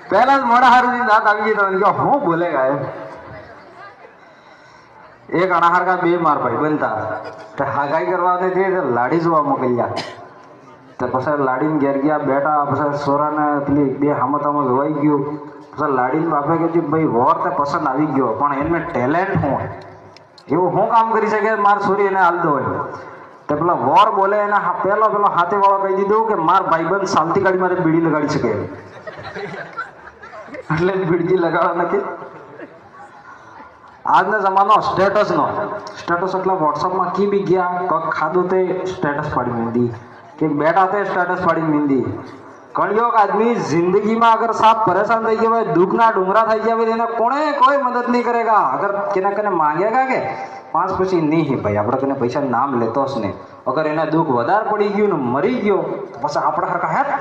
પહેલા જ મોડા હારું ની દાંત આવી ગઈ તો હું બોલેગા એમ એક અણાહાર કા બે માર ભાઈ બનતા તો હાગાઈ કરવા દે લાડી જોવા મોકલ્યા તો પછી લાડીને ઘેર ગયા બેઠા પછી સોરાને પેલી બે હામતામાં જોવાઈ ગયું પછી લાડીને બાપે કીધું ભાઈ વોર તે પસંદ આવી ગયો પણ એમને ટેલેન્ટ શું એવું શું કામ કરી શકે માર છોરી એને હાલ દો હોય તો પેલા વોર બોલે એને પેલો હાથે વાળો કહી દીધું કે માર ભાઈબંધ શાંતિ ગાડી મારે બીડી લગાડી શકે એટલે બીડી લગાડવા નથી આજનો જમાનો સ્ટેટસનો સ્ટેટસ એટલે વોટ્સઅપમાં કી બી ગયા કક ખાધું તે સ્ટેટસ પાડી મીંદી કે બેઠા તે સ્ટેટસ પાડી મીંદી કળિયુગ આદમી જિંદગીમાં અગર સાપ પરેશાન થઈ ગયા હોય દુઃખના ડુંગરા થઈ ગયા હોય એને કોણે કોઈ મદદ નહીં કરેગા અગર કેના કને માંગેગા કે પાંચ પછી નહીં ભાઈ આપણે કને પૈસા નામ લેતો જ નહીં અગર એને દુઃખ વધારે પડી ગયું ને મરી ગયો પછી આપણે હરખા હેતા